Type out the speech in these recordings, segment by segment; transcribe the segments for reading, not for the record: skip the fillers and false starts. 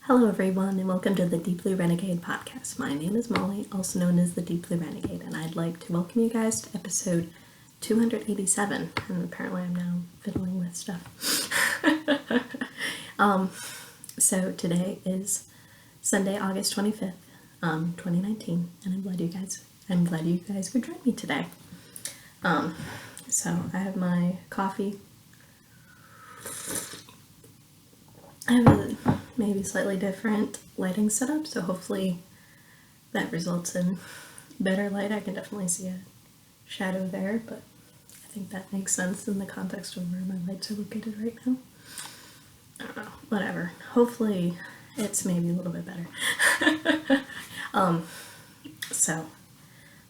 Hello everyone and welcome to the Deep Blue Renegade podcast. My name is Molly, also known as the Deep Blue Renegade, and I'd like to welcome you guys to episode 287, and apparently I'm now fiddling with stuff. So today is Sunday, August 25th, 2019, and I'm glad you guys could join me today. So I have my coffee. I have a maybe slightly different lighting setup, so hopefully that results in better light. I can definitely see a shadow there, but I think that makes sense in the context of where my lights are located right now. I don't know, whatever. Hopefully it's maybe a little bit better. So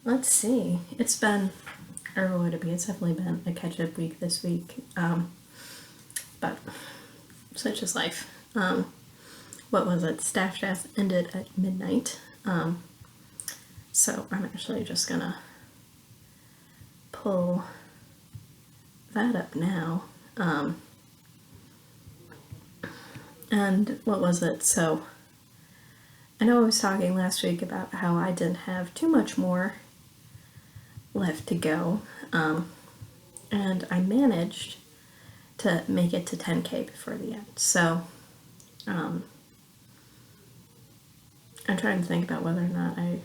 let's see. It's definitely been a catch-up week this week. But such is life. What was it? Staff Dash ended at midnight. So I'm actually just gonna pull that up now. And what was it? So I know I was talking last week about how I didn't have too much more left to go. And I managed to make it to 10K before the end. So I'm trying to think about whether or not I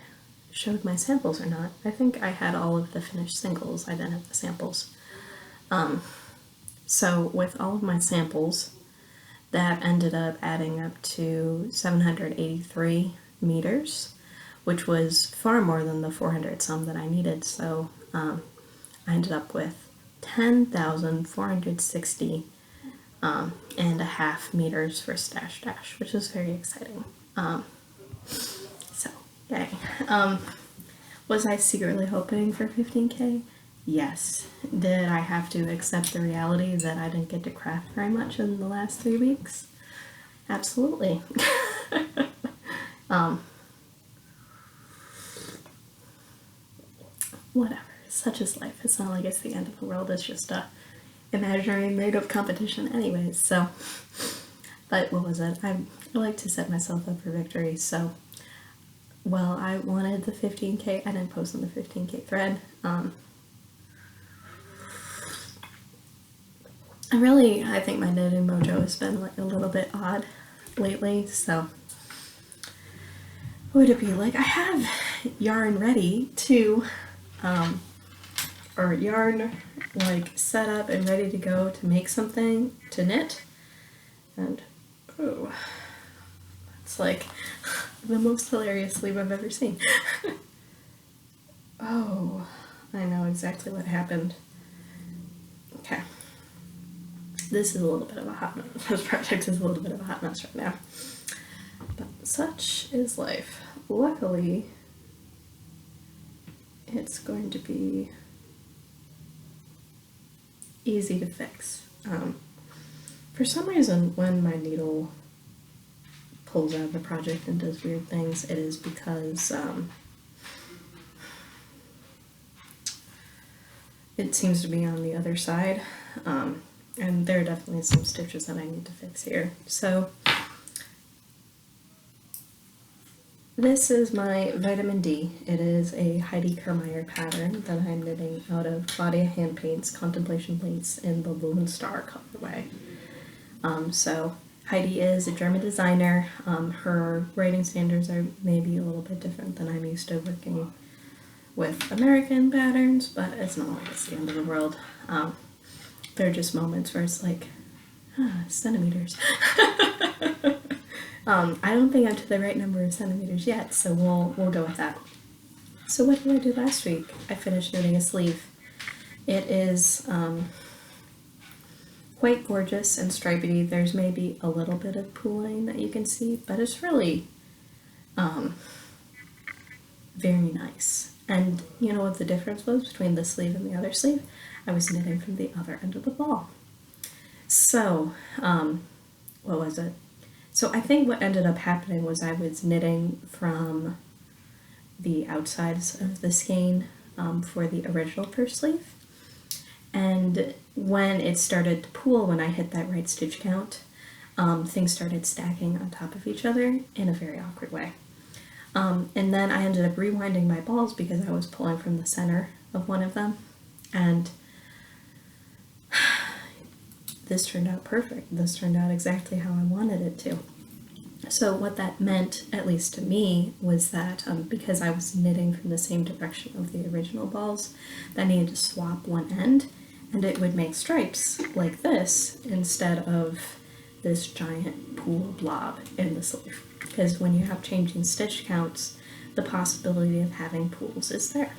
showed my samples or not. I think I had all of the finished singles. I didn't have the samples. So with all of my samples, that ended up adding up to 783 meters, which was far more than the 400 some that I needed. So I ended up with 10,460 and a half meters for Stash Dash, which is very exciting. So yay. Was I secretly hoping for 15K? Yes. Did I have to accept the reality that I didn't get to craft very much in the last 3 weeks? Absolutely. Whatever. Such is life. It's not like it's the end of the world. It's just a imaginary made-up competition anyways. So, but what was it? I like to set myself up for victory. So, well, I wanted the 15K. I didn't post on the 15K thread. I think my knitting mojo has been like a little bit odd lately. So, what would it be like? I have yarn ready to or yarn like set up and ready to go to make something to knit, and oh, it's like the most hilarious sleeve I've ever seen. Oh, I know exactly what happened. Okay, this is a little bit of a hot mess. This project is a little bit of a hot mess right now, but such is life. Luckily, it's going to be easy to fix. For some reason, when my needle pulls out of the project and does weird things, it is because it seems to be on the other side, and there are definitely some stitches that I need to fix here. So this is my vitamin D. It is a Heidi Kermeyer pattern that I'm knitting out of Claudia Hand Paint's Contemplation Lace in the Lone Star colorway. So Heidi is a German designer. Her writing standards are maybe a little bit different than I'm used to working with American patterns, but it's not like it's the end of the world. There are just moments where it's like, centimeters. I don't think I'm to the right number of centimeters yet, so we'll go with that. So what did I do last week? I finished knitting a sleeve. It is quite gorgeous and stripedy. There's maybe a little bit of pooling that you can see, but it's really very nice. And you know what the difference was between this sleeve and the other sleeve? I was knitting from the other end of the ball. So, what was it? So I think what ended up happening was I was knitting from the outsides of the skein for the original first sleeve. And when it started to pool, when I hit that right stitch count, things started stacking on top of each other in a very awkward way. And then I ended up rewinding my balls because I was pulling from the center of one of them, and this turned out perfect. This turned out exactly how I wanted it to. So what that meant, at least to me, was that because I was knitting from the same direction of the original balls, I needed to swap one end, and it would make stripes like this instead of this giant pool blob in the sleeve. Because when you have changing stitch counts, the possibility of having pools is there.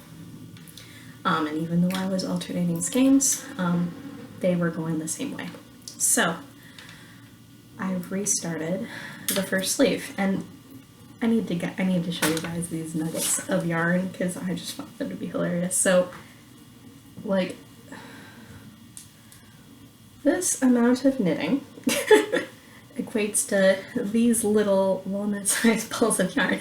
And even though I was alternating skeins, they were going the same way. So I restarted the first sleeve, and I need to show you guys these nuggets of yarn because I just found them to be hilarious. So, like, this amount of knitting equates to these little walnut-sized balls of yarn.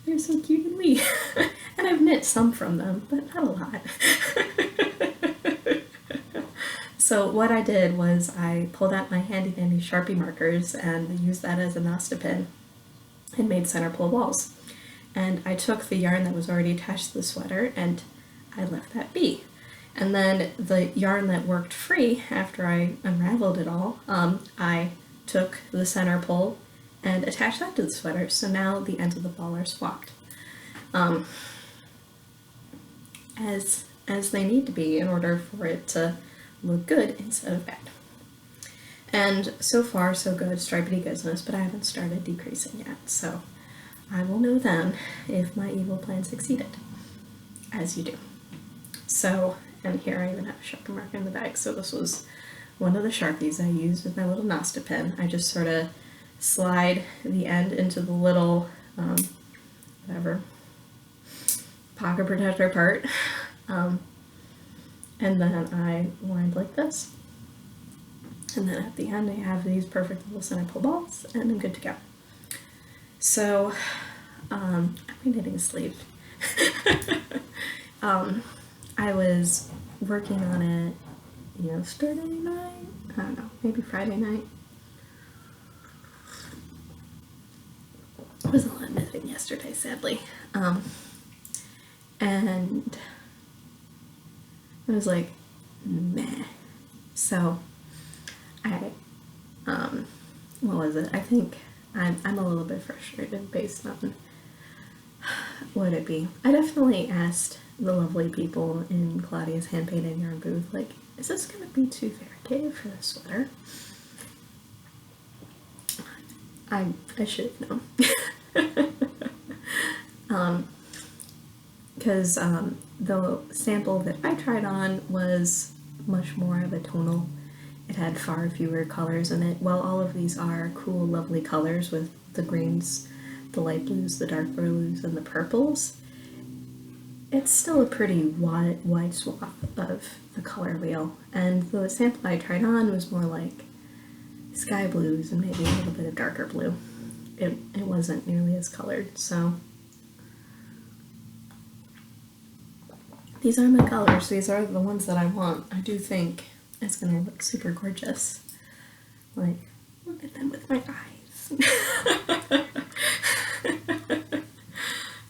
They're so cute and wee. And I've knit some from them, but not a lot. So what I did was I pulled out my handy dandy Sharpie markers and used that as a Nasta pin and made center pull balls. And I took the yarn that was already attached to the sweater and I left that be. And then the yarn that worked free after I unraveled it all, I took the center pull and attached that to the sweater. So now the ends of the ball are swapped. As they need to be in order for it to look good instead of bad. And so far so good, stripedy goodness, but I haven't started decreasing yet, so I will know then if my evil plan succeeded, as you do. So, and here I even have a Sharpie marker in the bag, so this was one of the Sharpies I used with my little Nasta pin. I just sort of slide the end into the little, pocket protector part, and then I wind like this. And then at the end I have these perfect little center pull balls and I'm good to go. So I'm knitting a sleeve. I was working on it yesterday night, I don't know, maybe Friday night. It was a lot of knitting yesterday, sadly. And I was like, meh. So I, what was it? I think I'm a little bit frustrated based on what it be. I definitely asked the lovely people in Claudia's hand painted yarn booth, like, is this gonna be too variegated for the sweater? I should have known. Because the sample that I tried on was much more of a tonal. It had far fewer colors in it. While all of these are cool, lovely colors with the greens, the light blues, the dark blues, and the purples, it's still a pretty wide swath of the color wheel. And the sample I tried on was more like sky blues and maybe a little bit of darker blue. It wasn't nearly as colored, so these are my colors. These are the ones that I want. I do think it's gonna look super gorgeous. Like, look at them with my eyes.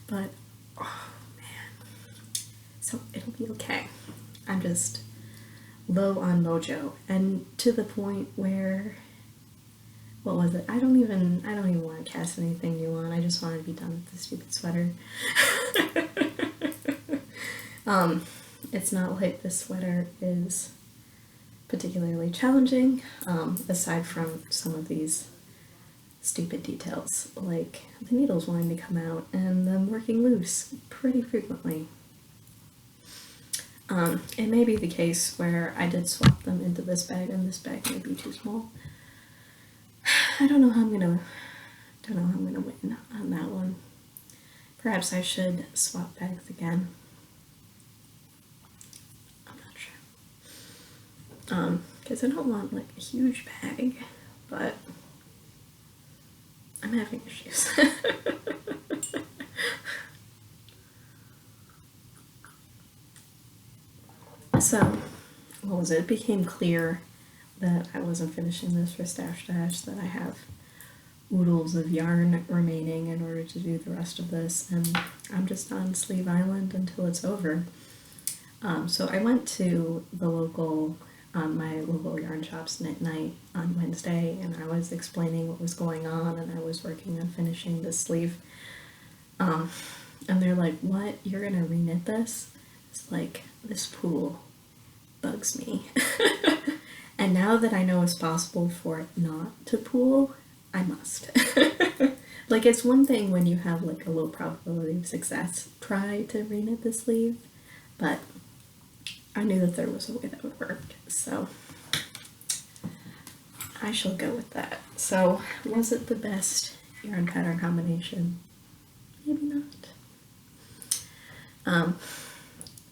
But, oh man. So it'll be okay. I'm just low on mojo, and to the point where, what was it? I don't even want to cast anything new on. I just want to be done with the stupid sweater. It's not like this sweater is particularly challenging, aside from some of these stupid details, like the needles wanting to come out and them working loose pretty frequently. It may be the case where I did swap them into this bag and this bag may be too small. I don't know how I'm gonna win on that one. Perhaps I should swap bags again. I'm not sure. Because I don't want like a huge bag, but I'm having issues. So what was it? It became clear that I wasn't finishing this for Stash Dash, that I have oodles of yarn remaining in order to do the rest of this, and I'm just on Sleeve Island until it's over. So I went to the local, my local yarn shop's knit night on Wednesday, and I was explaining what was going on, and I was working on finishing this sleeve. And they're like, "What? You're gonna reknit this?" It's like, this pool bugs me. And now that I know it's possible for it not to pool, I must. Like, it's one thing when you have like a low probability of success, try to reknit the sleeve, but I knew that there was a way that would work, so I shall go with that. So, was it the best yarn pattern combination? Maybe not.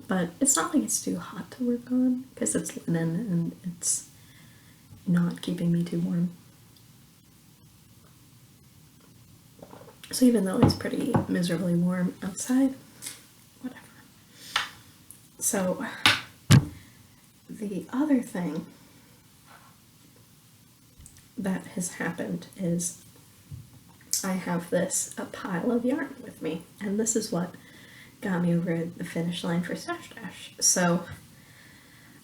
But it's not like it's too hot to work on, because it's linen and it's not keeping me too warm. So even though it's pretty miserably warm outside, whatever. So the other thing that has happened is I have a pile of yarn with me, and this is what got me over the finish line for Stash Dash. So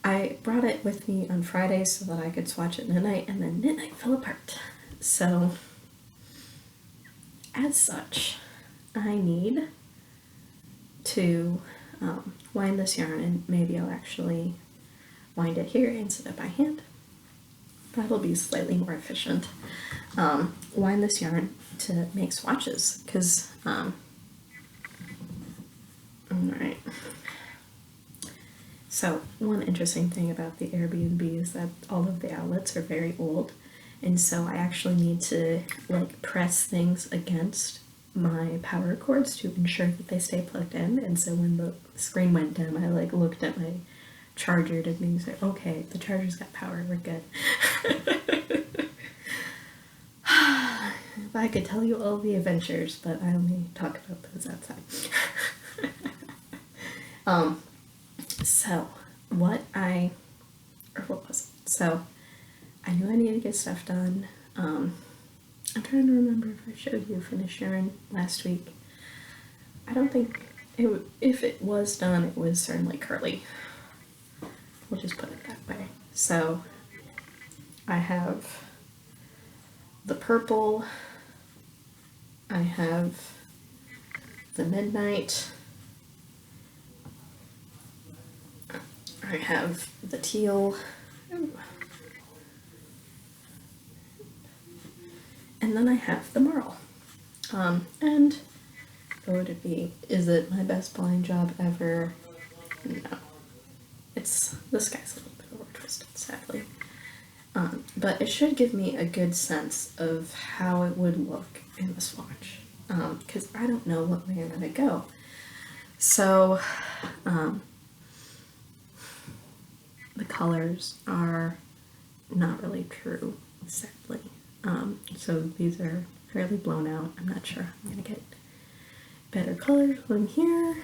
I brought it with me on Friday so that I could swatch it midnight, and then midnight fell apart. So as such, I need to wind this yarn, and maybe I'll actually wind it here instead of by hand. That'll be slightly more efficient. Wind this yarn to make swatches, because alright. So one interesting thing about the Airbnb is that all of the outlets are very old, and so I actually need to like press things against my power cords to ensure that they stay plugged in. And so when the screen went dim, I like looked at my charger to be like, okay, the charger's got power, we're good. If I could tell you all the adventures, but I only talk about those outside. So what was it? So I knew I needed to get stuff done. I'm trying to remember if I showed you finished yarn last week. I don't think if it was done, it was certainly curly. We'll just put it that way. So I have the purple, I have the midnight, I have the teal, and then I have the marl. And what would it be? Is it my best blind job ever? No. The sky's a little bit over twisted, sadly. But it should give me a good sense of how it would look in the swatch, because I don't know what way I'm going to go. So the colors are not really true, sadly. So these are fairly blown out. I'm not sure I'm going to get better colors from here.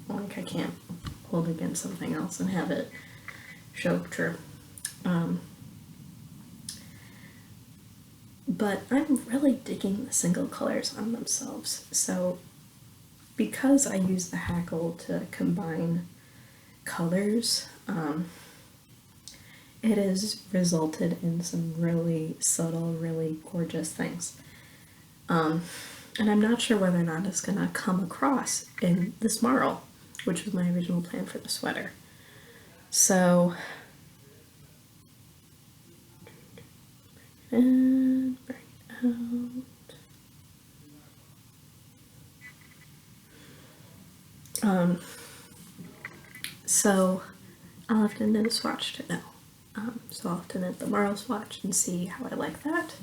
Like I can't hold against something else and have it show true. But I'm really digging the single colors on themselves. So because I use the hackle to combine colors, it has resulted in some really subtle, really gorgeous things. And I'm not sure whether or not it's gonna come across in this marl, which was my original plan for the sweater. So, and bring it out. So I'll have to knit a swatch to know. So I'll have to knit the marl swatch and see how I like that.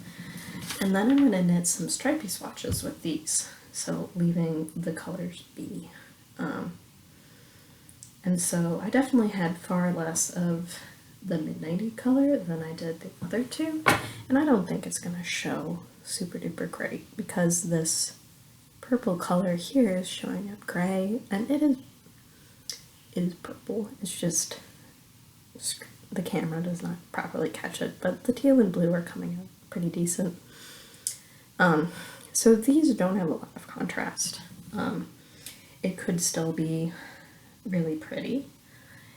And then I'm going to knit some stripy swatches with these, so leaving the colors be. And so I definitely had far less of the midnighty color than I did the other two, and I don't think it's going to show super duper great because this purple color here is showing up gray, and is purple. It's just the camera does not properly catch it, but the teal and blue are coming out pretty decent. So these don't have a lot of contrast. It could still be really pretty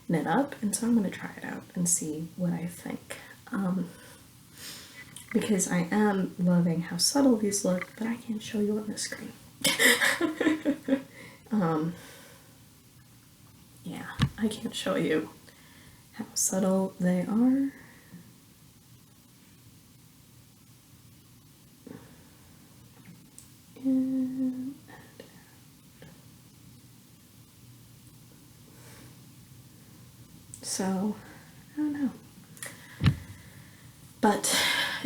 knit up, and so I'm going to try it out and see what I think. Because I am loving how subtle these look, but I can't show you on the screen. Yeah, I can't show you how subtle they are. And so, I don't know. But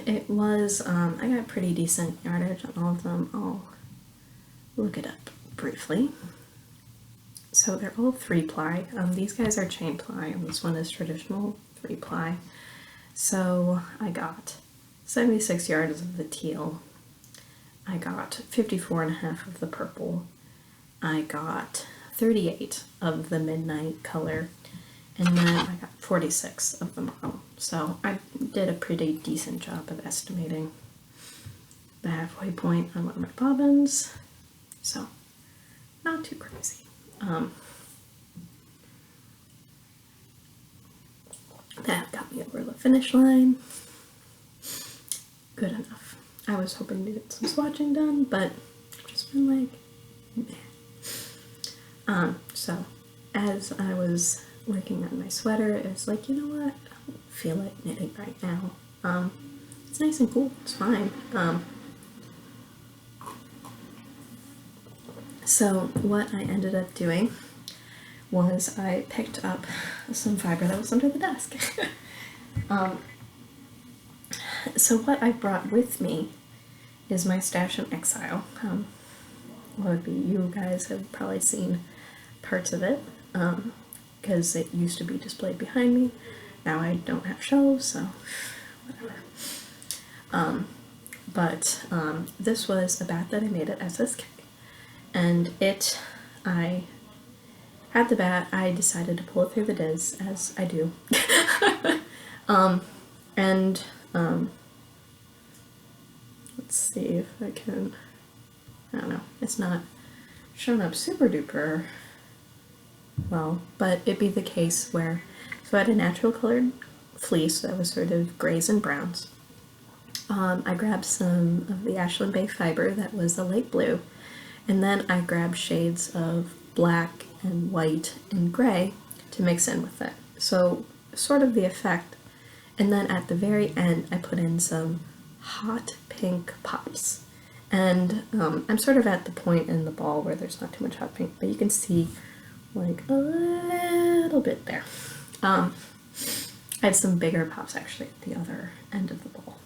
it was, I got pretty decent yardage on all of them. I'll look it up briefly. So they're all 3-ply. These guys are chain ply, and this one is traditional 3-ply. So I got 76 yards of the teal. I got 54.5 of the purple. I got 38 of the midnight color. And then I got 46 of the marble. So I did a pretty decent job of estimating the halfway point on one of my bobbins. So not too crazy. That got me over the finish line. Good enough. I was hoping to get some swatching done, but I've just been like, meh. So as I was working on my sweater, it was like, you know what? I don't feel like knitting right now. It's nice and cool. It's fine. So what I ended up doing was I picked up some fiber that was under the desk. So what I brought with me is my stash in exile. What would be, you guys have probably seen parts of it, because it used to be displayed behind me. Now I don't have shelves, so whatever. But this was a bat that I made at SSK, and I had the bat. I decided to pull it through the diz, as I do. Let's see if I can, I don't know, it's not showing up super duper well, but it'd be the case where, so I had a natural colored fleece that was sort of grays and browns. I grabbed some of the Ashland Bay fiber that was a light blue, and then I grabbed shades of black and white and gray to mix in with it. So sort of the effect. And then at the very end, I put in some hot pink pops. And I'm sort of at the point in the ball where there's not too much hot pink, but you can see like a little bit there. I had some bigger pops actually at the other end of the ball.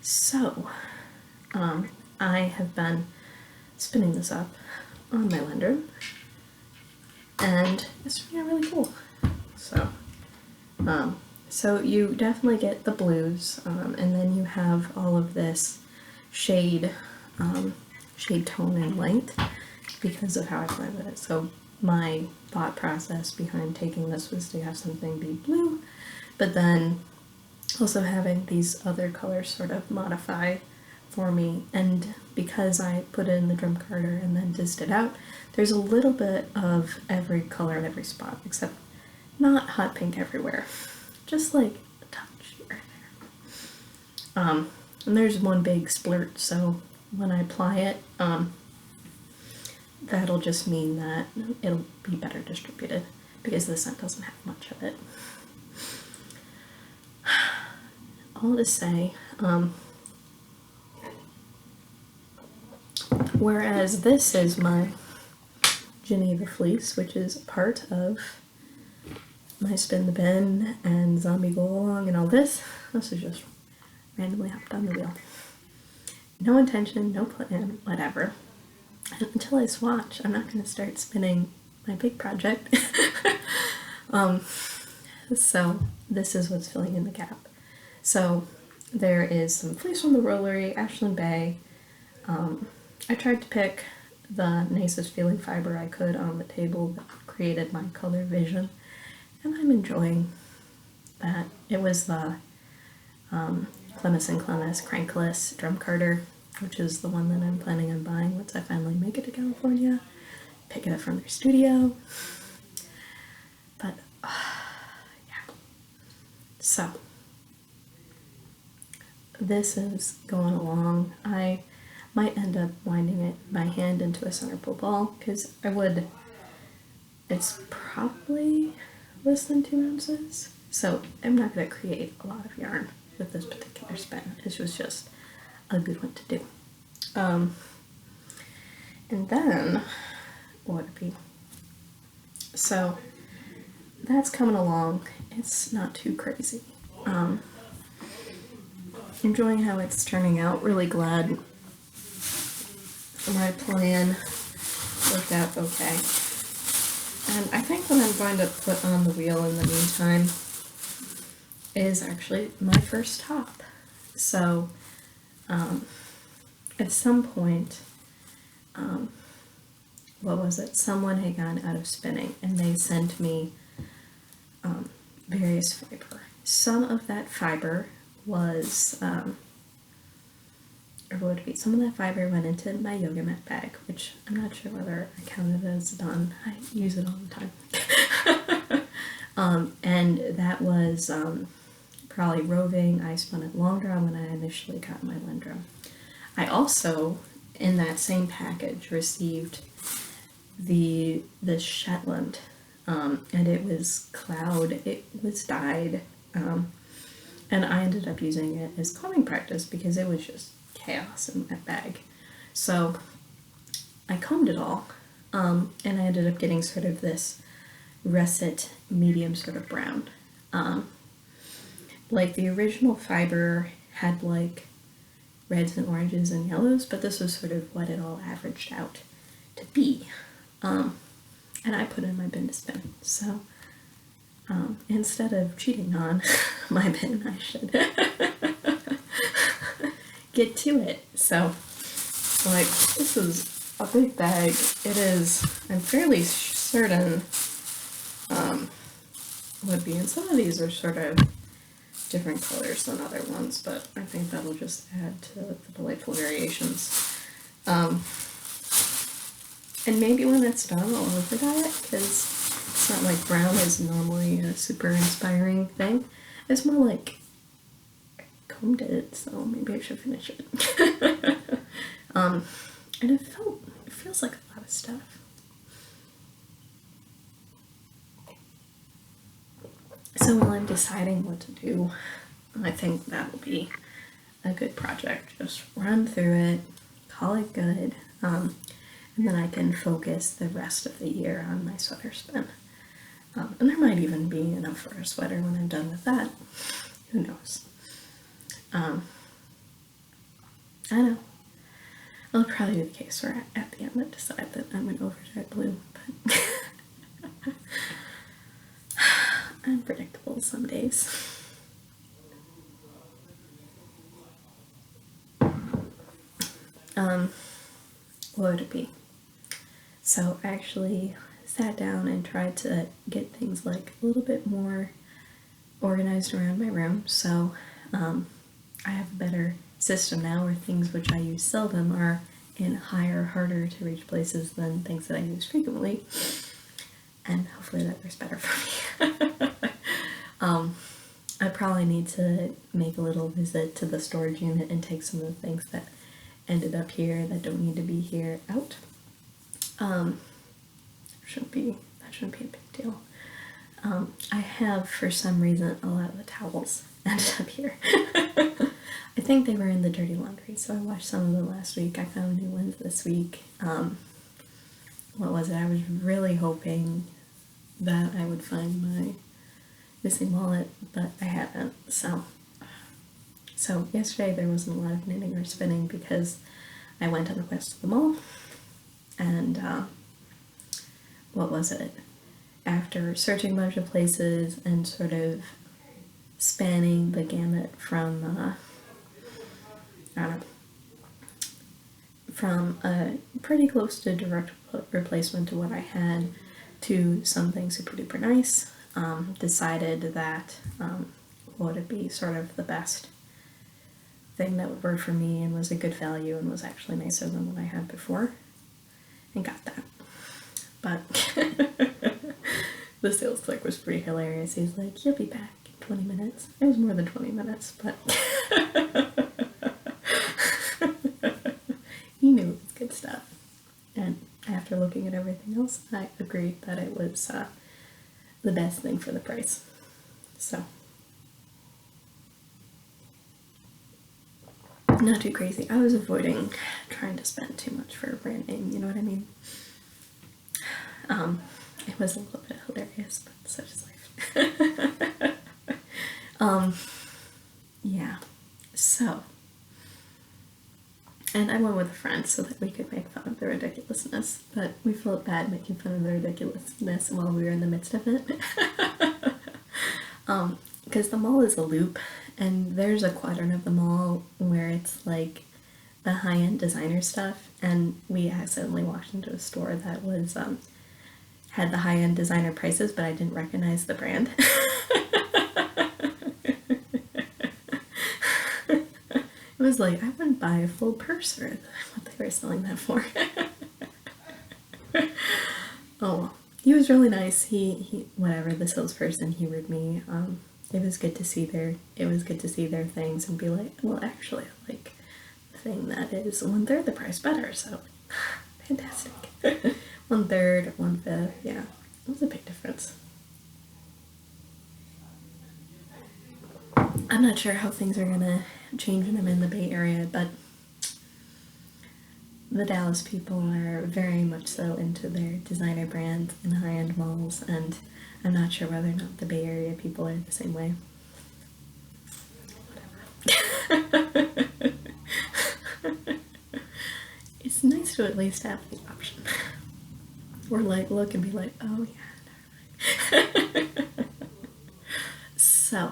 So I have been spinning this up on my lender, and it's really cool. So you definitely get the blues, and then you have all of this shade tone and light because of how I blend it. So my thought process behind taking this was to have something be blue, but then also having these other colors sort of modify for me. And because I put it in the drum carder and then dizzed it out, there's a little bit of every color in every spot, except not hot pink everywhere, just like a touch here and there. And there's one big splurt, so when I apply it, that'll just mean that it'll be better distributed because the scent doesn't have much of it. All to say, whereas this is my Geneva fleece, which is part of my Spin the Bin and Zombie Go Along and all this is just randomly hopped on the wheel. No intention, no plan, whatever. And until I swatch, I'm not going to start spinning my big project. So this is what's filling in the gap. So there is some fleece from the Rollery, Ashland Bay. I tried to pick the nicest feeling fiber I could on the table, but created my color vision, and I'm enjoying that. It was the Clemis and Clemis crankless drum carder, which is the one that I'm planning on buying once I finally make it to California, pick it up from their studio. But yeah, so this is going along. I might end up winding it by hand into a center pull ball, because it's probably less than 2 ounces, so I'm not going to create a lot of yarn with this particular spin. This was just a good one to do. And then, what would it be? So that's coming along. It's not too crazy. Enjoying how it's turning out. Really glad my plan worked out okay. And I think what I'm going to put on the wheel in the meantime is actually my first top. So at some point, what was it? Someone had gone out of spinning and they sent me various fiber. Some of that fiber was, some of that fiber went into my yoga mat bag, which I'm not sure whether I counted as done. I use it all the time. And that was probably roving. I spun it long drum when I initially got my wind drum. I also, in that same package, received the Shetland, and it was cloud. It was dyed, and I ended up using it as combing practice because it was just chaos in that bag. So I combed it all, and I ended up getting sort of this russet medium sort of brown. Like the original fiber had like reds and oranges and yellows, but this was sort of what it all averaged out to be. And I put in my bin to spin. So instead of cheating on my bin, I should get to it. So, like, this is a big bag. It is, I'm fairly certain, would be, and some of these are sort of different colors than other ones, but I think that'll just add to the delightful variations. And maybe when it's done, I'll overdye it, because it's not like brown is normally a super inspiring thing. It's more like I combed it, so maybe I should finish it. And it feels like a lot of stuff. So while I'm deciding what to do, I think that'll be a good project. Just run through it, call it good, and then I can focus the rest of the year on my sweater spin. And there might even be enough for a sweater when I'm done with that. Who knows? I know. It'll probably be the case where at the end I decide that I'm an overdyed blue, but unpredictable some days. What would it be? So I actually sat down and tried to get things like a little bit more organized around my room. So I have a better system now where things which I use seldom are in higher, harder to reach places than things that I use frequently. And hopefully that works better for me. I probably need to make a little visit to the storage unit and take some of the things that ended up here that don't need to be here out. That shouldn't be a big deal. I have, for some reason, a lot of the towels ended up here. I think they were in the dirty laundry, so I washed some of them last week. I found new ones this week. What was it? I was really hoping that I would find my missing wallet, but I haven't. So yesterday there wasn't a lot of knitting or spinning because I went on a quest to the mall, and what was it? After searching a bunch of places and sort of spanning the gamut from, from pretty close to direct replacement to what I had, to something super duper nice. Decided that would be sort of the best thing that would work for me and was a good value and was actually nicer than what I had before, and got that. But the sales clerk was pretty hilarious. He's like, "You'll be back in 20 minutes. It was more than 20 minutes, but he knew it was good stuff. And after looking at everything else, I agreed that it was the best thing for the price. So, not too crazy. I was avoiding trying to spend too much for a brand name, you know what I mean? It was a little bit hilarious, but such is life. Yeah, so, and I went with a friend so that we could make fun of the ridiculousness, but we felt bad making fun of the ridiculousness while we were in the midst of it. Because the mall is a loop, and there's a quadrant of the mall where it's like the high-end designer stuff, and we accidentally walked into a store that was had the high-end designer prices, but I didn't recognize the brand. It was like, I wouldn't buy a full purse for what they were selling that for. Oh well. He was really nice. He whatever, the salesperson humored me. It was good to see their things and be like, well, actually, I like the thing that is 1/3 the price better, so fantastic. 1/3, 1/5, yeah, it was a big difference. I'm not sure how things are gonna change when I'm in the Bay Area, but the Dallas people are very much so into their designer brands in high-end malls, and I'm not sure whether or not the Bay Area people are the same way. Whatever. It's nice to at least have the option. Or like look and be like, oh yeah, never mind. So,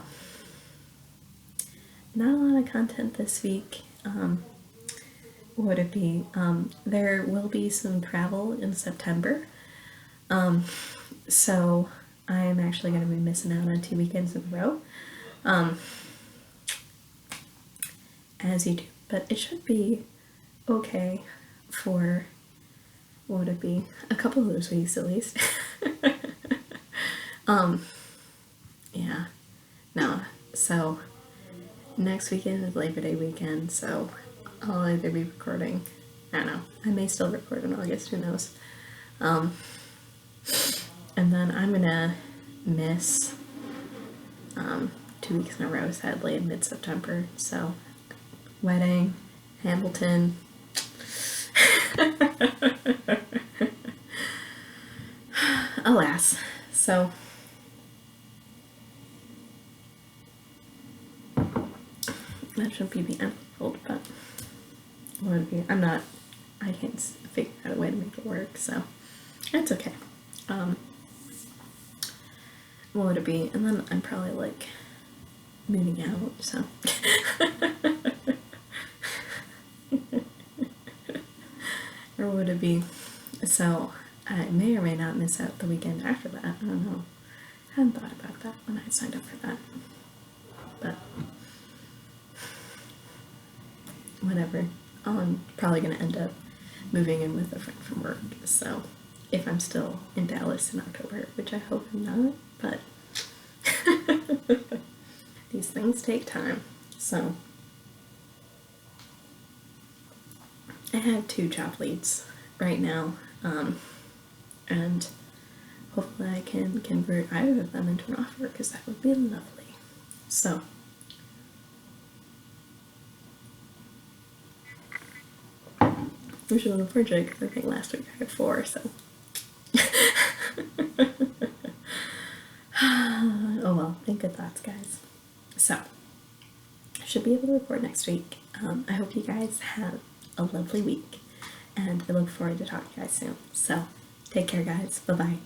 not a lot of content this week. Would it be? There will be some travel in September. So I'm actually going to be missing out on 2 weekends in a row. As you do. But it should be okay for, what would it be? A couple of those weeks at least. Yeah. No. So next weekend is Labor Day weekend, so I'll either be recording, I don't know, I may still record in August, who knows. And then I'm gonna miss 2 weeks in a row, sadly, in mid-September. So, wedding, Hamilton. Alas. So, that shouldn't be the end of the world, but I can't figure out a way to make it work, so it's okay. What would it be? And then I'm probably like moving out, so. Or would it be? So I may or may not miss out the weekend after that. I don't know. I hadn't thought about that when I signed up for that. But whatever. I'm probably going to end up moving in with a friend from work. So if I'm still in Dallas in October, which I hope I'm not, but these things take time. So I have 2 job leads right now, and hopefully I can convert either of them into an offer, because that would be lovely. So which is unfortunate because I think last week I had 4, so. Oh well, think good thoughts, guys. So, I should be able to record next week. I hope you guys have a lovely week, and I look forward to talking to you guys soon. So, take care, guys. Bye-bye.